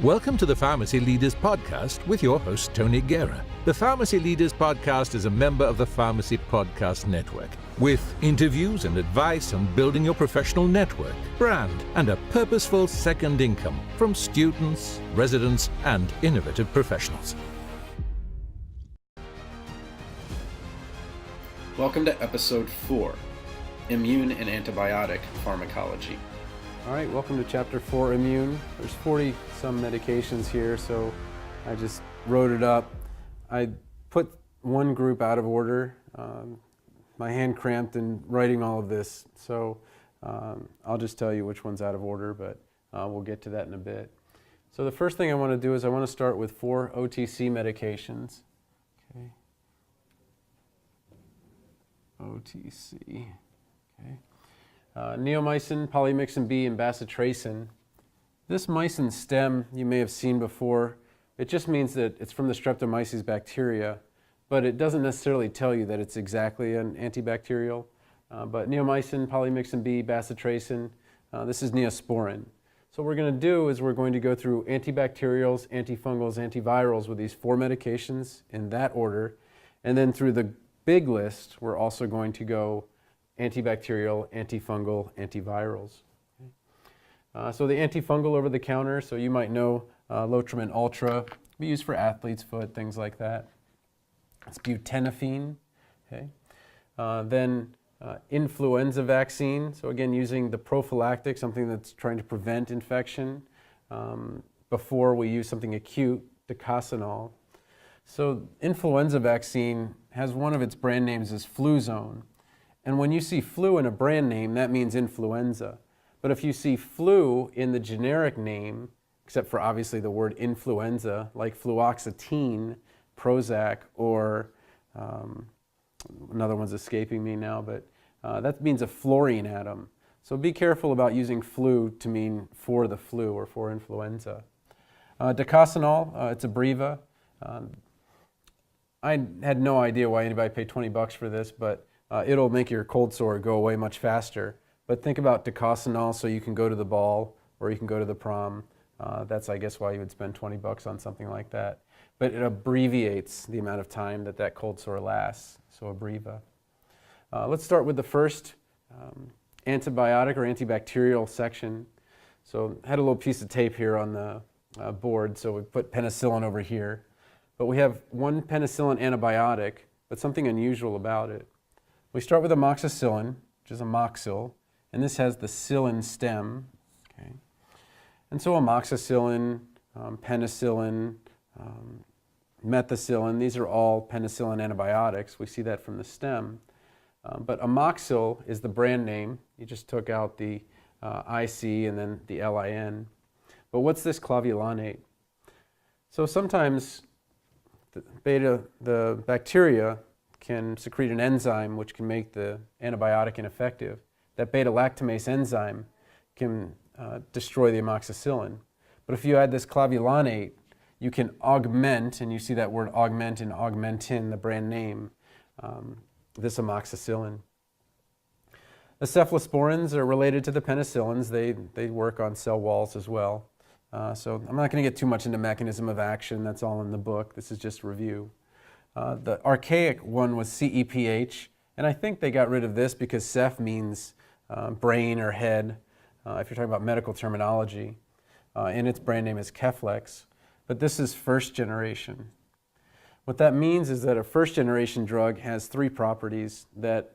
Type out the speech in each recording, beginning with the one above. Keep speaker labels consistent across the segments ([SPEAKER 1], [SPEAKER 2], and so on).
[SPEAKER 1] Welcome to the Pharmacy Leaders Podcast with your host, Tony Guerra. The Pharmacy Leaders Podcast is a member of the Pharmacy Podcast Network, with interviews and advice on building your professional network, brand, and a purposeful second income from students, residents, and innovative professionals.
[SPEAKER 2] Welcome to Episode 4, Immune and Antibiotic Pharmacology.
[SPEAKER 3] All right, welcome to Chapter 4, Immune. There's 40-some medications here, so I just wrote it up. I put one group out of order. My hand cramped in writing all of this, so I'll just tell you which one's out of order, but we'll get to that in a bit. So the first thing I want to do is I want to start with 4 OTC medications. Okay. OTC. Okay. Neomycin, polymyxin B, and bacitracin. This mycin stem you may have seen before. It just means that it's from the streptomyces bacteria, but it doesn't necessarily tell you that it's exactly an antibacterial. But neomycin, polymyxin B, bacitracin, this is neosporin. So what we're going to do is we're going to go through antibacterials, antifungals, antivirals with these 4 medications in that order. And then through the big list, we're also going to go antibacterial, antifungal, antivirals. So the antifungal over the counter, so you might know Lotrimin Ultra, be used for athlete's foot, things like that. It's butenafine. Okay. Then influenza vaccine, so again using the prophylactic, something that's trying to prevent infection. Before we use something acute, docosanol. So influenza vaccine has one of its brand names as Fluzone. And when you see flu in a brand name, that means influenza. But if you see flu in the generic name, except for obviously the word influenza, like fluoxetine, Prozac, or another one's escaping me now, but that means a fluorine atom. So be careful about using flu to mean for the flu or for influenza. Docosanol, it's Abreva. I had no idea why anybody paid $20 for this, but it'll make your cold sore go away much faster. But think about docosanol so you can go to the ball or you can go to the prom. That's, I guess, why you would spend $20 on something like that. But it abbreviates the amount of time that that cold sore lasts, so Abreva. Let's start with the first antibiotic or antibacterial section. So I had a little piece of tape here on the board, so we put penicillin over here. But we have one penicillin antibiotic, but something unusual about it. We start with amoxicillin, which is amoxil, and this has the xylin stem. Okay. And so amoxicillin, penicillin, methicillin, these are all penicillin antibiotics. We see that from the stem. But amoxil is the brand name. You just took out the IC and then the LIN. But what's this clavulanate? So sometimes the bacteria can secrete an enzyme which can make the antibiotic ineffective. That beta-lactamase enzyme can destroy the amoxicillin. But if you add this clavulanate, you can augment, and you see that word augment in augmentin, the brand name, this amoxicillin. The cephalosporins are related to the penicillins. They work on cell walls as well. So I'm not going to get too much into mechanism of action. That's all in the book. This is just review. The archaic one was CEPH, and I think they got rid of this because Ceph means brain or head, if you're talking about medical terminology, and its brand name is Keflex, but this is first generation. What that means is that a first generation drug has 3 properties that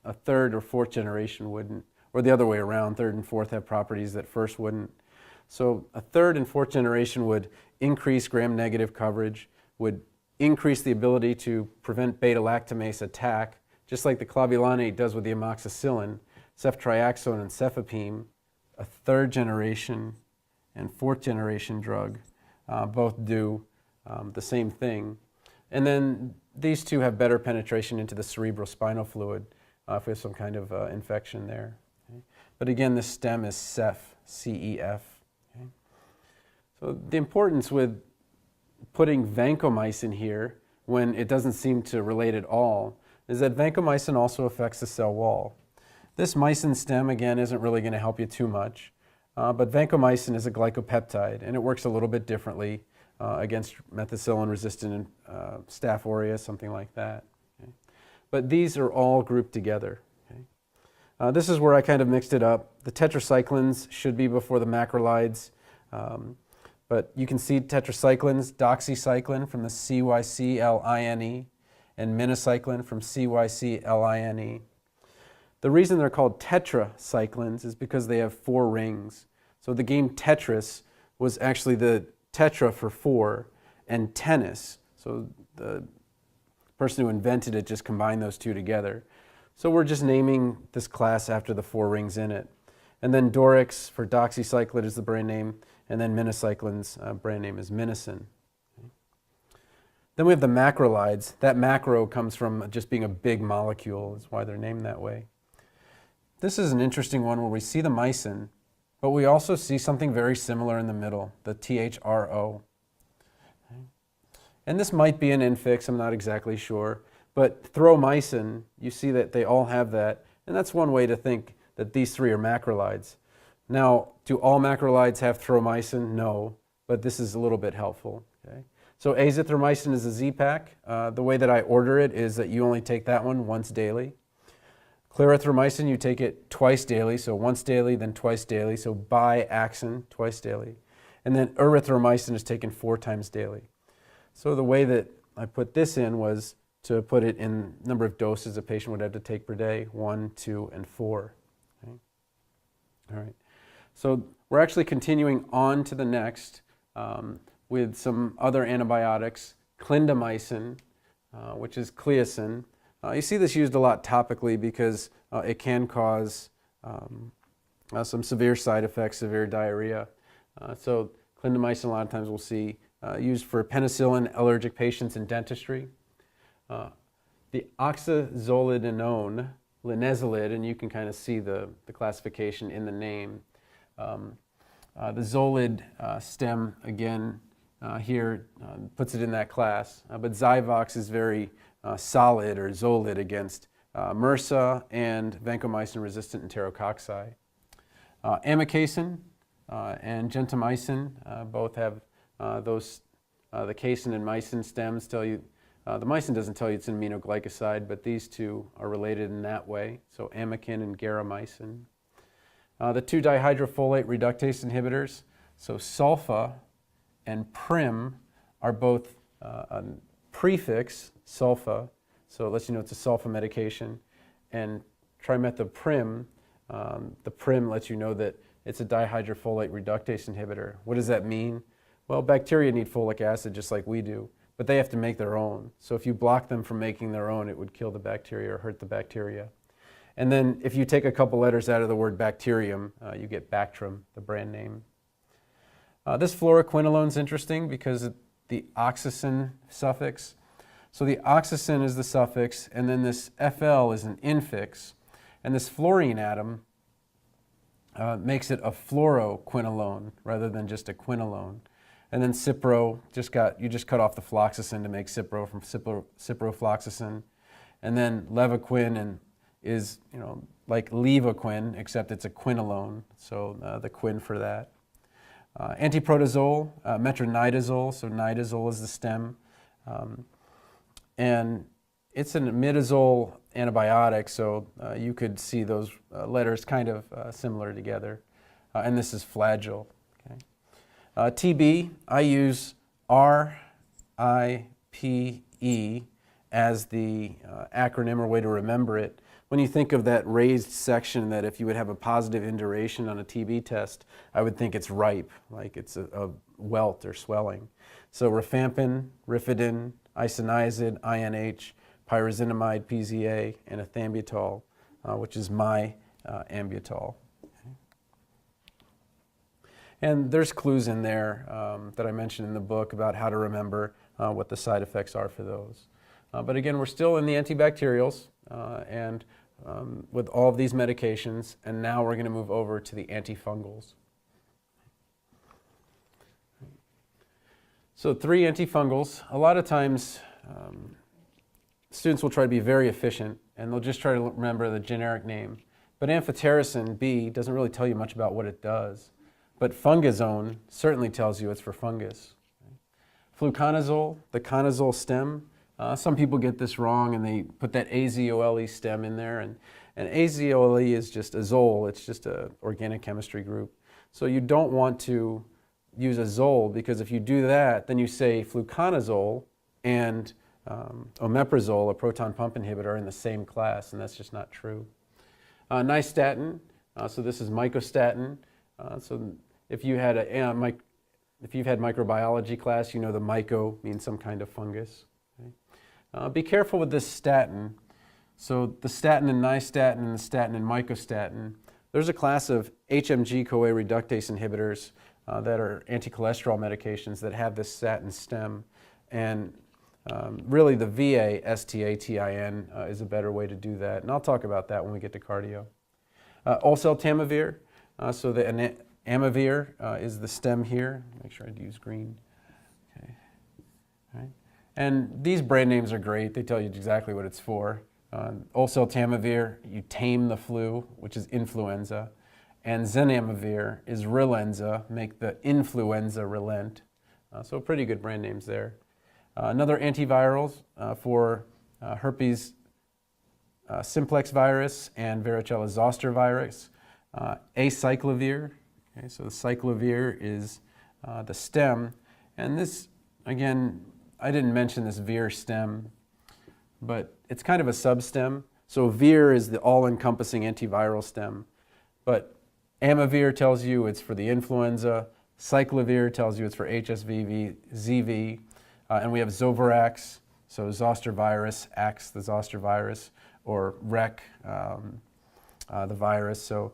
[SPEAKER 3] a third or fourth generation wouldn't, or the other way around, third and fourth have properties that first wouldn't. So a third and fourth generation would increase gram-negative coverage, would increase the ability to prevent beta-lactamase attack, just like the clavulanate does with the amoxicillin. Ceftriaxone and cefepime, a third generation and fourth generation drug, both do the same thing. And then these 2 have better penetration into the cerebrospinal fluid if we have some kind of infection there. Okay. But again, the stem is Ceph, C-E-F. Okay. So the importance with putting vancomycin here when it doesn't seem to relate at all is that vancomycin also affects the cell wall. This mycin stem, again, isn't really going to help you too much. but vancomycin is a glycopeptide, and it works a little bit differently against methicillin-resistant Staph aureus, something like that. Okay? But these are all grouped together. Okay? This is where I kind of mixed it up. The tetracyclines should be before the macrolides, but you can see tetracyclines, doxycycline from the CYCLINE, and minocycline from CYCLINE. The reason they're called tetracyclines is because they have 4 rings. So the game Tetris was actually the tetra for 4 and tennis. So the person who invented it just combined those two together. So we're just naming this class after the 4 rings in it. And then Dorix for doxycycline is the brand name, and then minocycline's brand name is mycin. Then we have the macrolides. That macro comes from just being a big molecule, is why they're named that way. This is an interesting one where we see the mycin, but we also see something very similar in the middle, the THRO. Okay. And this might be an infix, I'm not exactly sure, but thromycin, you see that they all have that, and that's one way to think that these 3 are macrolides. Now, do all macrolides have thromycin? No, but this is a little bit helpful. Okay. So azithromycin is a Z-Pak. The way that I order it is that you only take that one once daily. Clarithromycin, you take it twice daily, so once daily, then twice daily, so biaxin, twice daily. And then erythromycin is taken 4 times daily. So the way that I put this in was to put it in number of doses a patient would have to take per day, 1, 2, and 4. Okay. All right. So we're actually continuing on to the next with some other antibiotics, clindamycin, which is Cleocin. You see this used a lot topically because it can cause some severe side effects, severe diarrhea. So clindamycin a lot of times we'll see used for penicillin allergic patients in dentistry. The oxazolidinone, linezolid, and you can kind of see the classification in the name. The zolid stem, again, here puts it in that class, but Zyvox is very solid or zolid against MRSA and vancomycin-resistant enterococci. Amikacin and gentamicin both have those, the casein and mycin stems tell you, the mycin doesn't tell you it's an aminoglycoside, but these two are related in that way, so amikin and garamycin. The 2-dihydrofolate reductase inhibitors, so sulfa and prim, are both a prefix, sulfa, so it lets you know it's a sulfa medication, and trimethoprim, the prim lets you know that it's a dihydrofolate reductase inhibitor. What does that mean? Well, bacteria need folic acid just like we do, but they have to make their own. So if you block them from making their own, it would kill the bacteria or hurt the bacteria. And then if you take a couple letters out of the word bacterium, you get Bactrim, the brand name. This fluoroquinolone is interesting because of the oxycin suffix. So the oxycin is the suffix, and then this FL is an infix, and this fluorine atom makes it a fluoroquinolone rather than just a quinolone. And then cipro, you just cut off the fluoxetine to make cipro from ciprofloxacin. And then levaquin is, like levaquin, except it's a quinolone, so the quin for that. Antiprotozoal, metronidazole, so nidazole is the stem. And it's an imidazole antibiotic, so you could see those letters kind of similar together. And this is Flagyl. Okay. TB, I use RIPE as the acronym or way to remember it. When you think of that raised section that if you would have a positive induration on a TB test, I would think it's ripe, like it's a welt or swelling. So rifampin, rifidin, isoniazid, INH, pyrazinamide, PZA, and ethambutol, which is my ambutol. Okay. And there's clues in there that I mentioned in the book about how to remember what the side effects are for those. But again, we're still in the antibacterials and with all of these medications, and now we're going to move over to the antifungals. So 3 antifungals. A lot of times students will try to be very efficient and they'll just try to remember the generic name. But amphotericin B doesn't really tell you much about what it does. but fungazone certainly tells you it's for fungus. Fluconazole, the conazole stem, some people get this wrong and they put that azole stem in there, and azole is just azole, it's just an organic chemistry group. So you don't want to use azole, because if you do that, then you say fluconazole and omeprazole, a proton pump inhibitor, are in the same class, and that's just not true. Nystatin, so this is mycostatin. So if you had if you've had microbiology class, you know the myco means some kind of fungus. Okay? Be careful with this statin. So the statin and nystatin and the statin and mycostatin, there's a class of HMG-CoA reductase inhibitors that are anti-cholesterol medications that have this statin stem. And really the VA-STATIN is a better way to do that. And I'll talk about that when we get to cardio. Oseltamivir, so the amivir is the stem here. Make sure I use green. Okay. All right. And these brand names are great. They tell you exactly what it's for. Oseltamivir, you tame the flu, which is influenza. And zanamivir is Rilenza, make the influenza relent. So pretty good brand names there. Another antivirals for herpes simplex virus and varicella zoster virus. Acyclovir, okay, so the cyclovir is the stem. And this, again, I didn't mention this vir stem, but it's kind of a substem. So vir is the all-encompassing antiviral stem. But amivir tells you it's for the influenza. Cyclovir tells you it's for HSV, ZV. And we have Zovirax, so zoster virus, Ax, the zoster virus, or Rec, the virus. So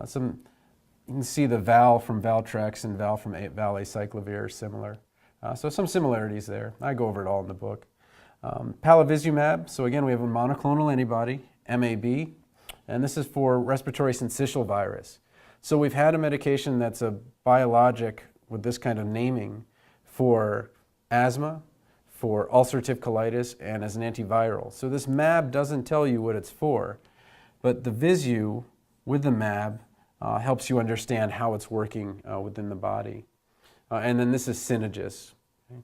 [SPEAKER 3] you can see the Val from Valtrex and Val from Valacyclovir are similar. So some similarities there. I go over it all in the book. Palivizumab, so again we have a monoclonal antibody, MAB, and this is for respiratory syncytial virus. So we've had a medication that's a biologic with this kind of naming for asthma, for ulcerative colitis, and as an antiviral. So this MAB doesn't tell you what it's for, but the Visu with the MAB helps you understand how it's working within the body. And then this is Synagis. Okay.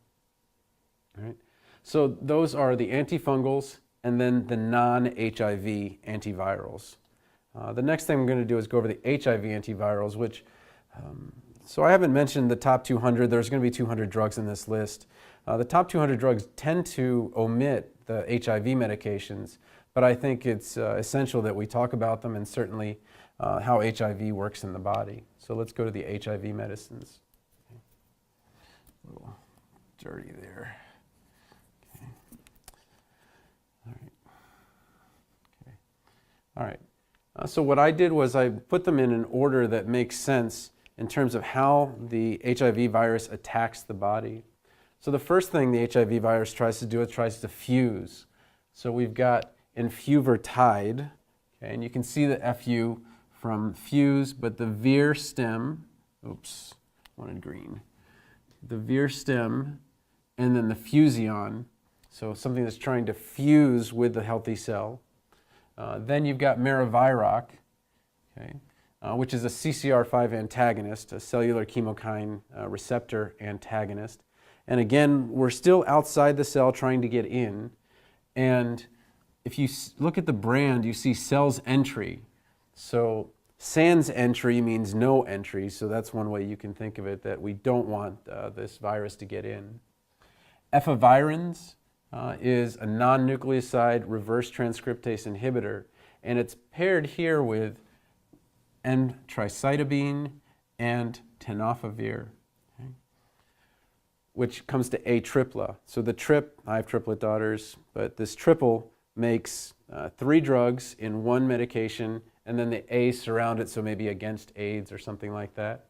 [SPEAKER 3] All right. So those are the antifungals and then the non-HIV antivirals. The next thing I'm going to do is go over the HIV antivirals, which, so I haven't mentioned the top 200. There's going to be 200 drugs in this list. The top 200 drugs tend to omit the HIV medications, but I think it's essential that we talk about them and certainly how HIV works in the body. So let's go to the HIV medicines. Okay. A little dirty there. Okay. All right. Okay. All right. So what I did was I put them in an order that makes sense in terms of how the HIV virus attacks the body. So the first thing the HIV virus tries to do, it tries to fuse. So we've got enfuvertide, okay, and you can see the FU from fuse, but the vir stem, oops, wanted green. The vir stem, and then the fusion, so something that's trying to fuse with the healthy cell. Then you've got Maraviroc, okay, which is a CCR5 antagonist, a cellular chemokine receptor antagonist. And again, we're still outside the cell trying to get in. And if you look at the brand, you see cells entry. So sans entry means no entry. So that's one way you can think of it, that we don't want this virus to get in. Efavirenz is a non-nucleoside reverse transcriptase inhibitor. And it's paired here with N-tricytidine and tenofovir, which comes to A tripla. So the trip, I have triplet daughters, but this triple makes 3 drugs in one medication, and then the A surround it, so maybe against AIDS or something like that.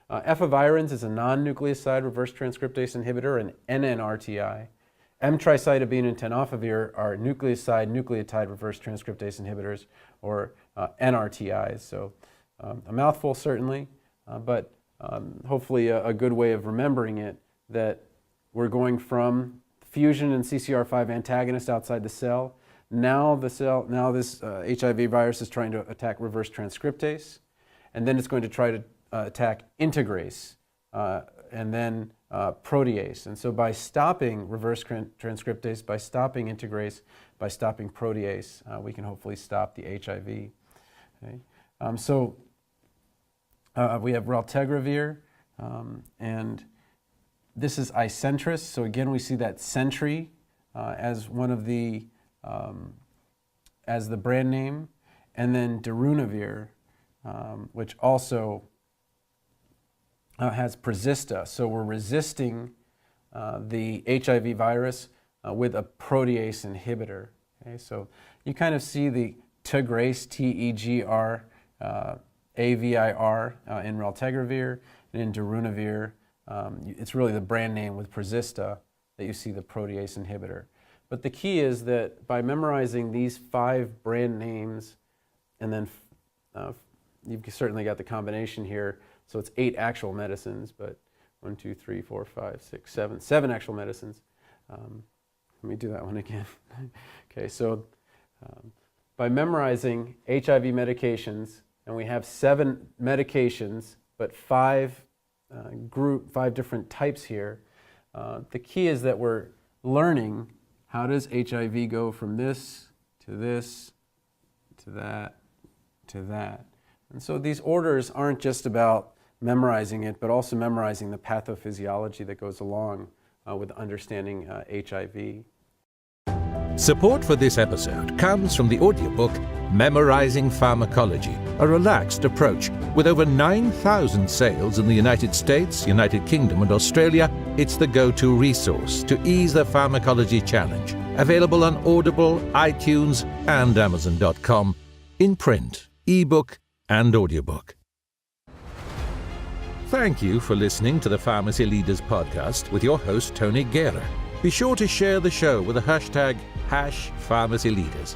[SPEAKER 3] Efavirenz is a non-nucleoside reverse transcriptase inhibitor, an NNRTI. M-tricytidine and tenofovir are nucleoside-nucleotide reverse transcriptase inhibitors, or NRTIs. So a mouthful certainly, but hopefully a good way of remembering it, that we're going from fusion and CCR5 antagonist outside the cell. Now this HIV virus is trying to attack reverse transcriptase, and then it's going to try to attack integrase and then protease. And so by stopping reverse transcriptase, by stopping integrase, by stopping protease, we can hopefully stop the HIV. Okay? So we have raltegravir, and this is Icentris. So again, we see that Sentry as one of the as the brand name, and then darunavir, which also has Persista. So we're resisting the HIV virus with a protease inhibitor. Okay, so you kind of see the Tegrase, Tegr, AVIR in raltegravir, and in darunavir, it's really the brand name with Persista that you see the protease inhibitor. But the key is that by memorizing these 5 brand names, and then you've certainly got the combination here, so it's 8 actual medicines, but 1, 2, 3, 4, 5, 6, 7 actual medicines. Let me do that one again. Okay, so by memorizing HIV medications, and we have 7 medications, but 5 different types here, the key is that we're learning how does HIV go from this, to that, to that. And so these orders aren't just about memorizing it, but also memorizing the pathophysiology that goes along with understanding HIV.
[SPEAKER 1] Support for this episode comes from the audiobook Memorizing Pharmacology, a relaxed approach. With over 9,000 sales in the United States, United Kingdom, and Australia, it's the go-to resource to ease the pharmacology challenge. Available on Audible, iTunes, and Amazon.com, in print, ebook, and audiobook. Thank you for listening to the Pharmacy Leaders Podcast with your host, Tony Guerra. Be sure to share the show with the hashtag #PharmacyLeaders.